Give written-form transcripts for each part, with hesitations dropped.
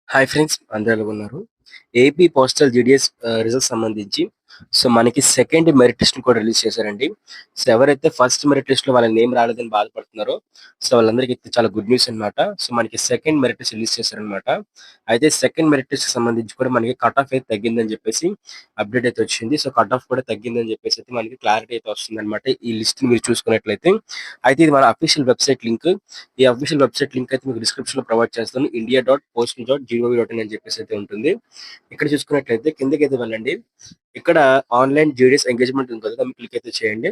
Hi friends, అందరూ ఎలాగున్నారు? AP postal GDS results సంబంధించి మనకి సెకండ్ మెరిట్ లిస్ట్‌ని కూడా రిలీజ్ చేశారండి. ఎవరైతే ఫస్ట్ మెరిట్ లిస్ట్‌లో వాళ్ళ నేమ్ రాలేదని బాధపడుతున్నారో, వాళ్ళందరికీ అయితే చాలా గుడ్ న్యూస్ అన్నమాట. మనకి సెకండ్ మెరిట్ లిస్ట్ రిలీజ్ చేశారన్నమాట. అయితే సెకండ్ మెరిట్ లిస్ట్‌కి సంబంధించి కూడా మనకి కట్ ఆఫ్ అయితే తగ్గిందని చెప్పేసి అప్డేట్ అయితే వచ్చింది. కట్ ఆఫ్ కూడా తగ్గిందని చెప్పేసి అయితే మనకి క్లారిటీ అయితే వస్తుందన్నమాట. ఈ లిస్ట్‌ని మీరు చూసుకున్నట్లయితే. అయితే ఇది మన అఫీషియల్ వెబ్‌సైట్ లింక్. ఈ అఫీషియల్ వెబ్‌సైట్ లింక్ అయితే మీకు డిస్క్రిప్షన్‌లో ప్రొవైడ్ చేస్తాను. india.postal.gov.in అని చెప్పేసి అయితే ఉంటుంది. ఇక్కడ చూసుకున్నట్లయితే కిందకైతే వెళ్ళండి. ఇక్కడ ఆన్‌లైన్ జీడీఎస్ ఎంగేజ్‌మెంట్ ఉంది కదా! దాన్ని క్లిక్ అయితే చేయండి.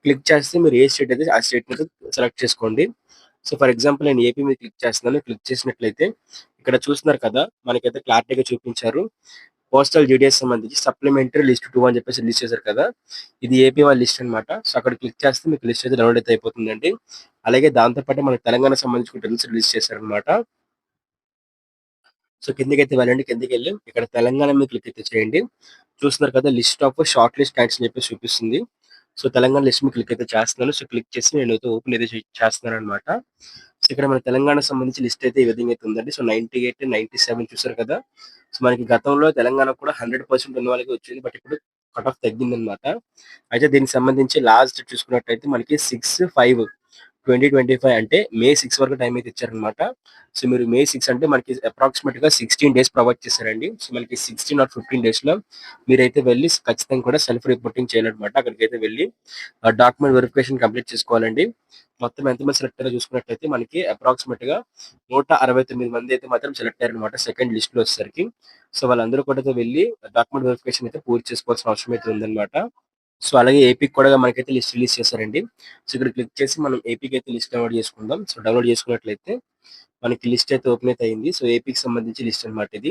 క్లిక్ చేస్తే మీరు ఏ స్టేట్ అయితే ఆ స్టేట్‌ని అయితే సెలెక్ట్ చేసుకోండి. ఫర్ ఎగ్జాంపుల్ నేను ఏపీ మీద క్లిక్ చేస్తున్నాను. క్లిక్ చేసినట్లయితే ఇక్కడ చూస్తున్నారు కదా! మనకైతే క్లారిటీగా చూపించారు. పోస్టల్ జీడీఎస్ సంబంధించి సప్లిమెంటరీ లిస్ట్ 2 అని చెప్పేసి రిలీజ్ చేశారు కదా! ఇది ఏపీ వాళ్ళ లిస్ట్ అన్నమాట. అక్కడ క్లిక్ చేస్తే మీకు లిస్ట్ అయితే డౌన్‌లోడ్ అయితే అయిపోతుందండి. అలాగే దాంతో పాటు మనకి తెలంగాణకు సంబంధించి కూడా రిలీజ్ చేశారన్నమాట. కిందకైతే వెళ్ళండి. కిందకెళ్ళి ఇక్కడ తెలంగాణ మీద క్లిక్ అయితే చేయండి. చూస్తున్నారు కదా! List of short list candidates అని చెప్పేసి చూపిస్తుంది. తెలంగాణ లిస్ట్ మీద క్లిక్ అయితే చేస్తున్నాను. క్లిక్ చేసి నేనైతే ఓపెన్ అయితే చేస్తున్నాననమాట. ఇక్కడ మన తెలంగాణకు సంబంధించి లిస్ట్ అయితే ఈ విధంగా అయితే ఉందండి. 98, 97 చూసారు కదా! మనకి గతంలో తెలంగాణ కూడా 100% ఉన్న వాళ్ళకి వచ్చింది. బట్ ఇప్పుడు కట్ ఆఫ్ తగ్గిందనమాట. అయితే దీనికి సంబంధించి లాస్ట్ చూసుకున్నట్టయితే మనకి 6/5/2025 అంటే మే 6 వరకు టైం అయితే ఇచ్చారనమాట. మీరు మే 6 అంటే మనకి అప్రాక్సిమేట్‌గా 16 డేస్ ప్రొవైడ్ చేశారండి. మనకి 16 ఆర్ 15 డేస్‌లో మీరైతే వెళ్లి ఖచ్చితంగా కూడా సెల్ఫ్ రిపోర్టింగ్ చేయాలన్నమాట. అక్కడికైతే వెళ్లి డాక్యుమెంట్ వెరిఫికేషన్ కంప్లీట్ చేసుకోవాలండి. మొత్తం ఎంతమంది సెలెక్ట్ అయ్యారో చూసుకున్నట్లయితే మనకి అప్రాక్సిమేట్‌గా 169 మంది అయితే మాత్రం సెలెక్ట్ అయ్యారన్నమాట సెకండ్ లిస్ట్‌లో వచ్చేసరికి. వాళ్ళందరూ కూడా అయితే వెళ్లి డాక్యుమెంట్ వెరిఫికేషన్ అయితే పూర్తి చేసుకోవాల్సిన అవసరం అయితే ఉందన్నమాట. అలాగే ఏపీకి కూడా మనకైతే లిస్ట్ రిలీజ్ చేశారండి. ఇక్కడ క్లిక్ చేసి మనం ఏపీకి అయితే లిస్ట్ డౌన్లోడ్ చేసుకుందాం. డౌన్లోడ్ చేసుకున్నట్లయితే మనకి లిస్ట్ అయితే ఓపెన్ అయితే అయింది. ఏపీకి సంబంధించి లిస్ట్ అన్నమాట ఇది.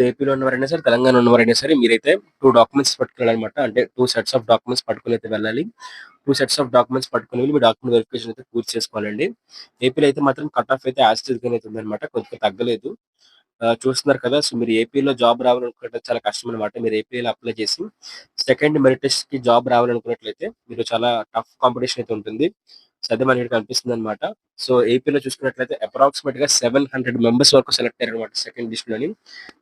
ఏపీలో ఉన్నవారైనా సరే, తెలంగాణ ఉన్నవారైనా సరే మీరైతే 2 డాక్యుమెంట్స్ పట్టుకెళ్ళాలన్నమాట. అంటే 2 సెట్స్ ఆఫ్ డాక్యుమెంట్స్ పట్టుకొని అయితే వెళ్ళాలి. 2 సెట్స్ ఆఫ్ డాక్యుమెంట్స్ పట్టుకొని వెళ్ళి మీ డాక్యుమెంట్ వెరిఫికేషన్ అయితే పూర్తి చేసుకోవాలండి. ఏపీలో అయితే మాత్రం కట్ ఆఫ్ అయితే యాజ్ టీజ్‌గానే అయితే ఉందన్నమాట. కొద్దిగా తగ్గలేదు. చూస్తున్నారు కదా! మీరు ఏపీలో జాబ్ రావాలనుకుంటే చాలా కష్టం అన్నమాట. మీరు ఏపీలో అప్లై చేసి సెకండ్ మెరిట్ లిస్ట్‌కి జాబ్ రావాలనుకున్నట్లయితే మీరు చాలా టఫ్ కాంపిటీషన్ అయితే ఉంటుంది. అదే మనకి ఇక్కడ కనిపిస్తుందన్నమాట. ఏపీలో చూసుకున్నట్లయితే అప్రాక్సిమేట్‌గా 700 మెంబర్స్ వరకు సెలెక్ట్ అయ్యారన్నమాట సెకండ్ లిస్ట్‌లోని.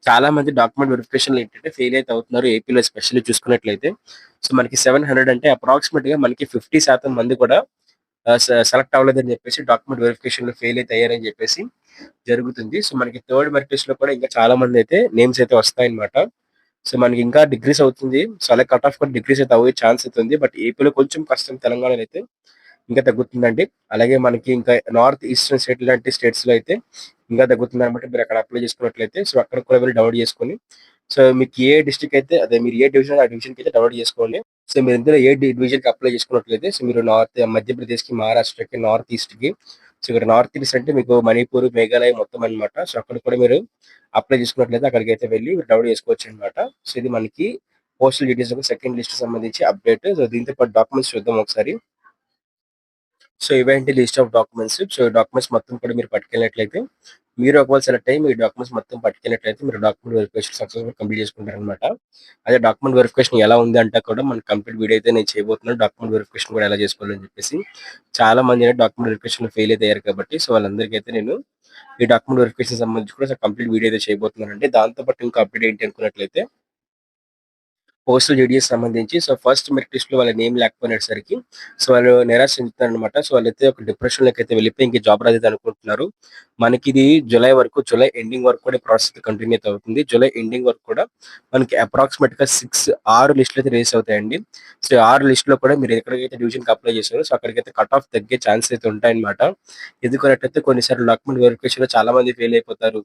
చాలా మంది డాక్యుమెంట్ వెరిఫికేషన్‌లో ఏంటంటే ఫెయిల్ అయితే అవుతున్నారు ఏపీలో ఎస్పెషల్లీ చూసుకున్నట్లయితే. మనకి 700 అంటే అప్రాక్సిమేట్‌గా మనకి 50% మంది కూడా సెలెక్ట్ అవ్వలేదని చెప్పేసి డాక్యుమెంట్ వెరిఫికేషన్‌లో ఫెయిల్ అయితే అయ్యారని చెప్పేసి జరుగుతుంది. మనకి థర్డ్ మెరిట్ లిస్ట్‌లో కూడా ఇంకా చాలా మందయితే నేమ్స్ అయితే వస్తాయన్నమాట. మనకి ఇంకా డిక్రీజ్ అవుతుంది. అలాగే కట్ ఆఫ్ కూడా డిక్రీజ్ అయితే అవ్వే ఛాన్స్ అయితే ఉంది. బట్ ఏపీలో కొంచెం కష్టం. తెలంగాణలో అయితే ఇంకా తగ్గుతుందండి. అలాగే మనకి ఇంకా నార్త్ ఈస్టర్న్ స్టేట్ లాంటి స్టేట్స్‌లో అయితే ఇంకా తగ్గుతుందన్నమాట. మీరు అక్కడ అప్లై చేసుకున్నట్లయితే అక్కడ కూడా వెళ్లి డౌన్లోడ్ చేసుకొని మీకు ఏ డిస్ట్రిక్ట్ అయితే అదే మీరు ఏ డివిజన్ ఆ డివిజన్‌కి అయితే డౌన్లోడ్ చేసుకోండి. మీరు ఇందులో ఏ డివిజన్‌కి అప్లై చేసుకున్నట్లయితే మీరు మధ్యప్రదేశ్‌కి, మహారాష్ట్రకి, నార్త్ ఈస్ట్‌కి ఇక్కడ నార్త్ ఈస్ట్ అంటే మీకు మణిపూర్, మేఘాలయ మొత్తం అన్నమాట. అక్కడ కూడా మీరు అప్లై చేసుకున్నట్లయితే అక్కడికైతే వెళ్లి డౌన్లోడ్ చేసుకోవచ్చన్నమాట. ఇది మనకి పోస్టల్ డీటెయిల్స్ యొక్క సెకండ్ లిస్ట్ సంబంధించి అప్డేట్. దీంతో పాటు డాక్యుమెంట్స్ చూద్దాం ఒకసారి. ఇవేంటి లిస్ట్ ఆఫ్ డాక్యుమెంట్స్. డాక్యుమెంట్స్ మొత్తం కూడా మీరు పట్టుకెళ్ళినట్లయితే, మీరు ఒకవేళ సెలెక్ట్ అయ్యి మీ డాక్యుమెంట్స్ మొత్తం పట్టుకెళ్ళినట్లయితే మీరు డాక్యుమెంట్ వెరిఫికేషన్ సక్సెస్‌ఫుల్ కంప్లీట్ చేసుకుంటారనమాట. అదే డాక్యుమెంట్ వెరిఫికేషన్ ఎలా ఉంది అంటే కూడా మనకి కంప్లీట్ వీడియో అయితే నేను చేయబోతున్నాను. డాక్యుమెంట్ వెరిఫికేషన్ కూడా ఎలా చేసుకోవాలని చెప్పేసి. చాలా మంది డాక్యుమెంట్ వెరిఫికేషన్‌లో ఫెయిల్ అయితే అయ్యారు కాబట్టి వాళ్ళందరికైతే నేను ఈ డాక్యుమెంట్ వెరిఫికేషన్ సంబంధించి కూడా కంప్లీట్ వీడియో అయితే చేయబోతున్నానండి. దాంతో పాటు ఇంకో అప్డేట్ ఏంటి అనుకున్నట్లయితే పోస్టల్ జీడీఎస్ సంబంధించి ఫస్ట్ మెరిట్ లిస్ట్‌లో వాళ్ళ నేమ్ లేకపోయినసరికి వాళ్ళు నిరాశ చెందుతారనమాట. వాళ్ళైతే ఒక డిప్రెషన్‌లోకైతే వెళ్ళిపోయి ఇంక జాబ్ రాలేదు అనుకుంటున్నారు. మనకిది జులై ఎండింగ్ వరకు కూడా ప్రాసెస్ కంటిన్యూ అయితే అవుతుంది. జులై ఎండింగ్ వరకు కూడా మనకి అప్రాక్సిమేట్‌గా 6 లిస్ట్‌లు అయితే రిలీజ్ అవుతాయండి. 6 లిస్ట్‌లో కూడా మీరు ఎక్కడికైతే డివిజన్‌కి అప్లై చేశారో అక్కడికైతే కట్ ఆఫ్ తగ్గే ఛాన్సెస్ అయితే ఉంటాయన్నమాట. ఎందుకన్నట్టయితే కొన్నిసార్లు డాక్యుమెంట్ వెరిఫికేషన్‌లో చాలా మంది ఫెయిల్ అయిపోతారు.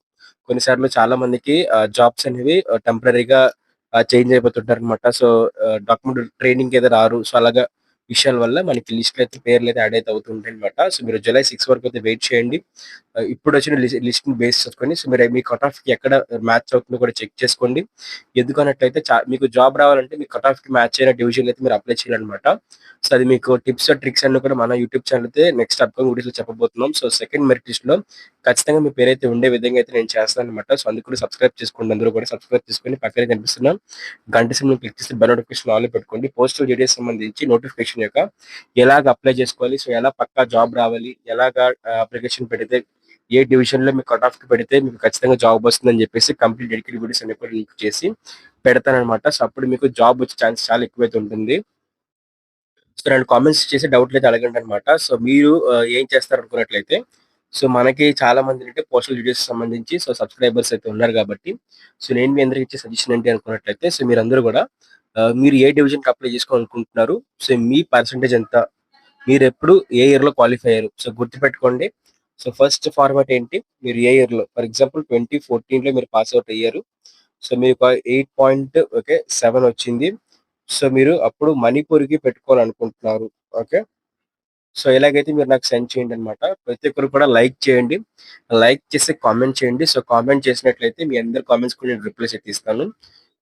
కొన్నిసార్లు చాలా మందికి జాబ్స్ అనేవి టెంపరరీగా చేంజ్ అయిపోతుంటారనమాట. డాక్యుమెంట్ ట్రైనింగ్‌కి అయితే రారు. అలాగా విషయాల వల్ల మనకి లిస్ట్‌లో అయితే పేర్లయితే యాడ్ అయితే అవుతూ ఉంటాయన్నమాట. మీరు జులై 6 వరకు అయితే వెయిట్ చేయండి. ఇప్పుడొచ్చిన లిస్ట్‌ని బేస్ చేసుకొని మీ కట్ ఆఫ్‌కి ఎక్కడ మ్యాచ్ అవుతుందో కూడా చెక్ చేసుకోండి. ఎందుకన్నట్లయితే మీకు జాబ్ రావాలంటే మీ కట్ ఆఫ్‌కి మ్యాచ్ అయిన డివిజన్‌లో అయితే మీరు అప్లై చేయాలన్నమాట. అది మీకు టిప్స్ అండ్ ట్రిక్స్ అన్నీ కూడా మన యూట్యూబ్ ఛానల్ అయితే నెక్స్ట్ అప్‌కమింగ్ వీడియోస్‌లో చెప్పబోతున్నాం. సెకండ్ మెరిట్ లిస్ట్‌లో ఖచ్చితంగా మీ పేరైతే ఉండే విధంగా అయితే నేను చేస్తానన్నమాట. అందుకు కూడా సబ్స్క్రైబ్ చేసుకోండి. అందరూ కూడా సబ్స్క్రైబ్ చేసుకొని పక్కనే కనిపిస్తున్న గంట సింబల్‌ని క్లిక్ చేసి బెల్ నోటిఫికేషన్ ఆన్‌లో పెట్టుకోండి. పోస్టల్ డీటెయిల్స్ సంబంధించి నోటిఫికేషన్ యొక్క ఎలాగ అప్లై చేసుకోవాలి, ఎలా పక్కా జాబ్ రావాలి, ఎలాగా అప్లికేషన్ పెడితే ఏ డివిజన్‌లో మీకు కట్ ఆఫ్‌కి పెడితే మీకు ఖచ్చితంగా జాబ్ వస్తుందని చెప్పేసి కంప్లీట్ డెడికేటెడ్ వీడియోస్ అన్ని కూడా లింక్ చేసి పెడతాననమాట. సో, అప్పుడు మీకు జాబ్ వచ్చే ఛాన్స్ చాలా ఎక్కువైతే ఉంటుంది. సో, నన్ను కామెంట్స్ చేసి డౌట్‌లయితే అడగండనమాట. సో, మీరు ఏం చేస్తారనుకున్నట్లయితే, సో, మనకి చాలా మందేంటంటే పోస్టల్ డీటెయిల్స్‌కి సంబంధించి సబ్‌స్క్రైబర్స్ అయితే ఉన్నారు గాబట్టి, సో, నేను మీ అందరికి ఇచ్చే సజెషన్ ఏంటి అనుకున్నట్లయితే, సో, మీరందరూ గూడా మీరు ఏ డివిజన్‌కి అప్లై చేసుకోవాలనుకుంటున్నారు? సో, మీ పర్సెంటేజ్ ఎంత? మీరెప్పుడు ఏ ఇయర్‌లో క్వాలిఫై అయ్యారు? సో, గుర్తుపెట్టుకోండి. సో, ఫస్ట్ ఫార్మాట్ ఏంటి? మీరు ఏ ఇయర్‌లో ఫర్ ఎగ్జాంపుల్ 2014లో మీరు పాస్ ఔట్ అయ్యారు. సో, మీకు 8.7 వచ్చింది. సో, మీరు అప్పుడు మణిపూర్‌కి పెట్టుకోవాలనుకుంటున్నారు. ఓకే. సో, ఎలాగైతే మీరు నాకు సెండ్ చేయండనమాట. ప్రతి ఒక్కరు కూడా లైక్ చేయండి. లైక్ చేసి కామెంట్ చేయండి. సో, కామెంట్ చేసినట్లయితే మీ అందరి కామెంట్స్ కూడా నేను రిప్లైస్ అయితే ఇస్తాను.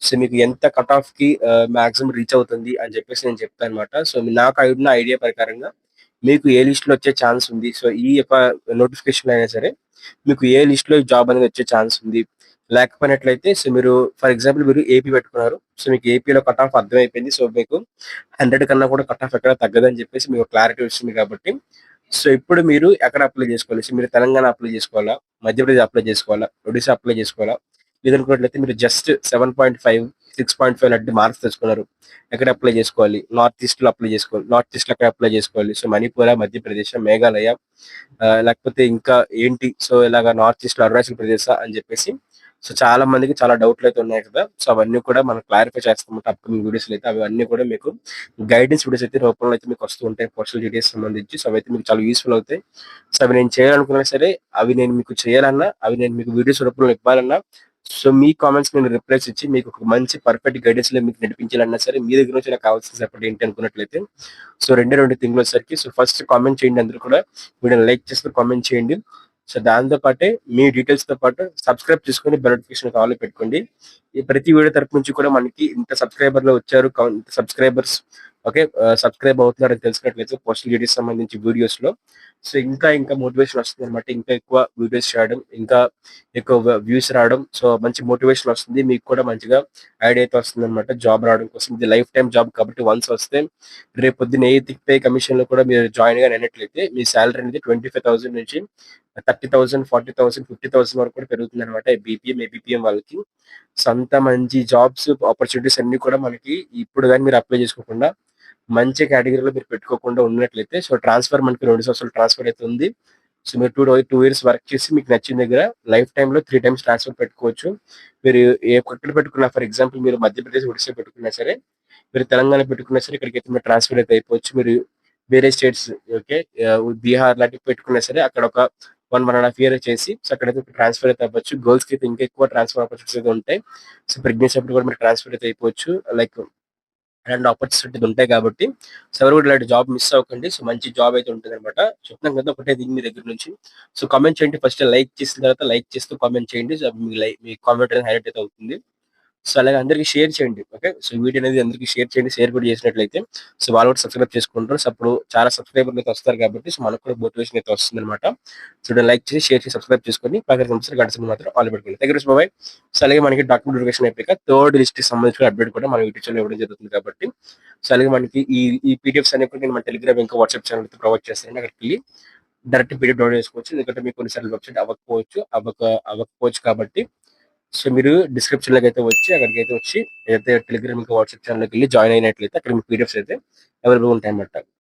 సో, మీకు ఎంత కట్ ఆఫ్‌కి మాక్సిమం రీచ్ అవుతుంది అని చెప్పేసి నేను చెప్తాననమాట. సో, నాకు ఉన్న ఐడియా ప్రకారంగా మీకు ఏ లిస్ట్‌లో వచ్చే ఛాన్స్ ఉంది. సో, ఈ యొక్క నోటిఫికేషన్‌లో అయినా సరే మీకు ఏ లిస్ట్‌లో జాబ్ అనేది వచ్చే ఛాన్స్ ఉంది. లేకపోయినట్లయితే సో, మీరు ఫర్ ఎగ్జాంపుల్ మీరు ఏపీ పెట్టుకున్నారు. సో, మీకు ఏపీలో కట్ ఆఫ్ అర్థమైపోయింది. సో, మీకు 100 కన్నా కూడా కట్ ఆఫ్ ఎక్కడ తగ్గదని చెప్పేసి మీకు క్లారిటీ వచ్చింది కాబట్టి, సో, ఇప్పుడు మీరు ఎక్కడ అప్లై చేసుకోవాలి? సో, మీరు తెలంగాణ అప్లై చేసుకోవాలా? మధ్యప్రదేశ్ అప్లై చేసుకోవాలా? ఒడిశా అప్లై చేసుకోవాలా? లేదనుకున్నట్లయితే మీరు జస్ట్ 7.5, 6.5 లాంటి మార్క్స్ తెచ్చుకున్నారు. ఎక్కడ అప్లై చేసుకోవాలి? నార్త్ ఈస్ట్‌లో అప్లై చేసుకోవాలి. నార్త్ ఈస్ట్‌లో ఎక్కడ అప్లై చేసుకోవాలి? సో, మణిపుర, మధ్యప్రదేశ్, మేఘాలయ లేకపోతే ఇంకా ఏంటి? సో, ఇలాగ నార్త్ ఈస్ట్‌లో అరుణాచల్ ప్రదేశా అని చెప్పేసి సో, చాలా మందికి చాలా డౌట్‌లయితే ఉన్నాయి కదా! సో, అవన్నీ కూడా మనం క్లారిఫై చేస్తామన్నమాట అప్‌కమింగ్ వీడియోస్‌లో అయితే. అవన్నీ కూడా మీకు గైడెన్స్ వీడియోస్ అయితే రూపంలో అయితే మీకు వస్తూ ఉంటాయి. పోస్టల్ డీటెయిల్స్ సంబంధించి. సో, అవైతే మీకు చాలా యూజ్‌ఫుల్ అవుతాయి. సో, అవి నేను చేయాలనుకున్నా సరే, అవి నేను మీకు చేయాలన్నా, అవి నేను మీకు వీడియోస్ రూపంలో ఇవ్వాలన్నా, సో, మీ కామెంట్స్‌కి నేను రిప్లైస్ ఇచ్చి మీకు ఒక మంచి పర్ఫెక్ట్ గైడెన్స్‌లో మీకు నడిపించాలన్నా సరే, మీ దగ్గర నుంచి నాకు కావాల్సిన సపోర్ట్ ఏంటి అనుకున్నట్లయితే, సో, రెండే 2 థింగ్‌లు వచ్చేసరికి సో, ఫస్ట్ కామెంట్ చేయండి అందరూ కూడా. వీడియోని లైక్ చేస్తూ కామెంట్ చేయండి. సో, దాంతో పాటే మీ డీటెయిల్స్‌తో పాటు సబ్‌స్క్రైబ్ చేసుకొని బెల్ నోటిఫికేషన్ ఆల్‌లో పెట్టుకోండి. ఈ ప్రతి వీడియో తరపు నుంచి కూడా మనకి ఇంత సబ్‌స్క్రైబర్‌లు వచ్చారు. ఇంత సబ్‌స్క్రైబర్స్ ఓకే. సబ్‌స్క్రైబ్ అవుతున్నారని తెలిసినట్లయితే పోస్టల్ డీటెయిల్స్ సంబంధించి వీడియోస్‌లో సో, ఇంకా ఇంకా మోటివేషన్ వస్తుందన్నమాట. ఇంకా ఎక్కువ వీడియోస్ చేయడం, ఇంకా ఎక్కువ వ్యూస్ రావడం. సో, మంచి మోటివేషన్ వస్తుంది. మీకు కూడా మంచిగా ఐడియా అయితే వస్తుందన్నమాట. జాబ్ రావడం కోసం. ఇది లైఫ్ టైమ్ జాబ్ కాబట్టి వన్స్ వస్తే రేపొద్దున ఏ పే కమిషన్‌లో కూడా మీరు జాయిన్ గాని అయినట్లయితే మీ సాలరీ అనేది 25,000 నుంచి 30,000, 40,000, 50,000 వరకు కూడా పెరుగుతుందన్నమాట. బీపీఎం, ఏపీపీఎం వాళ్ళకి. సో, అంత మంచి జాబ్స్ ఆపర్చునిటీస్ అన్నీ కూడా మనకి ఇప్పుడు గాని మీరు అప్లై చేసుకోకుండా మంచి కేటగరీలో మీరు పెట్టుకోకుండా ఉన్నట్లయితే సో, ట్రాన్స్‌ఫర్ మనకి 2 సంవత్సరాలు ట్రాన్స్‌ఫర్ అయితే ఉంది. సో, మీరు 2 ఇయర్స్ వర్క్ చేసి మీకు నచ్చిన దగ్గర లైఫ్ టైమ్‌లో 3 టైమ్స్ ట్రాన్స్‌ఫర్ పెట్టుకోవచ్చు. మీరు ఎక్కడ పెట్టుకున్నా ఫర్ ఎగ్జాంపుల్ మీరు మధ్యప్రదేశ్, ఒడిస్సా పెట్టుకున్నా సరే, మీరు తెలంగాణ పెట్టుకున్నా సరే ఇక్కడికైతే మీరు ట్రాన్స్‌ఫర్ అయితే అయిపోవచ్చు. మీరు వేరే స్టేట్స్ ఓకే. బీహార్ లాంటివి పెట్టుకున్నా సరే అక్కడ ఒక 1, 1 ½ ఇయర్ చేసి సో, అక్కడైతే ట్రాన్స్‌ఫర్ అయితే అవ్వచ్చు. గర్ల్స్‌కైతే ఇంకా ఎక్కువ ట్రాన్స్‌ఫర్ ఆపర్చునిటీస్ అయితే ఉంటాయి. సో, ప్రెగ్నెన్సీ అప్పుడు కూడా మీరు ట్రాన్స్‌ఫర్ అయితే అయిపోవచ్చు. లైక్ ఇలాంటి ఆపర్చునిటీస్ ఉంటాయి కాబట్టి సో, ఎవరు కూడా ఇలాంటి జాబ్ మిస్ అవ్వకండి. సో, మంచి జాబ్ అయితే ఉంటదనమాట. చెప్తున్నాను కదా! ఒకటే థింగ్ మీ దగ్గర నుంచి. సో, కామెంట్ చేయండి. ఫస్ట్ లైక్ చేసిన తర్వాత లైక్ చేస్తూ కామెంట్ చేయండి. సో, మీ కామెంట్ అనేది హైలైట్ అయితే అవుతుంది. సో, అలాగే అందరికి షేర్ చేయండి. ఓకే. సో, వీడియో అనేది అందరికి షేర్ చేయండి. షేర్ కూడా చేసినట్లయితే సో, వాళ్ళు కూడా సబ్‌స్క్రైబ్ చేసుకుంటారు. సో, అప్పుడు చాలా సబ్‌స్క్రైబర్‌లు అయితే వస్తారు కాబట్టి సో, మనకు కూడా మోటివేషన్ అయితే వస్తుందనమాట. సో, లైక్ చేసి, షేర్ చేసి, సబ్‌స్క్రైబ్ చేసుకొని పక్కన కనిపిస్తున్న గంట సింబల్ మాత్రం ఆల్ పెట్టుకోండి. Thank you so bye. So, అలాగే మనకి డాక్యుమెంట్ వెరిఫికేషన్ అయిపోయాక థర్డ్ లిస్ట్‌కి సంబంధించిన అప్డేట్ కూడా మన యూట్యూబ్ ఛానెల్‌లో ఇవ్వడం జరుగుతుంది కాబట్టి సో, అలాగే మనకి ఈ పీడీఎఫ్స్ అనేవి కూడా నేను మన టెలిగ్రామ్ ఇంకా వాట్సాప్ ఛానెల్ ప్రొవైడ్ చేస్తానండి. అక్కడికెళ్ళి డైరెక్ట్ పీడీఎఫ్ డౌన్‌లోడ్ చేసుకోవచ్చు. ఎందుకంటే మీకు కొన్ని సార్లు వెబ్‌సైట్ అవ్వకపోవచ్చు కాబట్టి సో, మీరు డిస్క్రిప్షన్‌లోకైతే వచ్చి అక్కడికైతే వచ్చి ఏదైతే టెలిగ్రామ్ ఇంకా వాట్సాప్ ఛానెల్‌లోకెళ్ళి జాయిన్ అయినట్లయితే అక్కడ మీకు పీడీఎఫ్స్ అయితే అవైలబుల్‌గా ఉంటాయన్నమాట.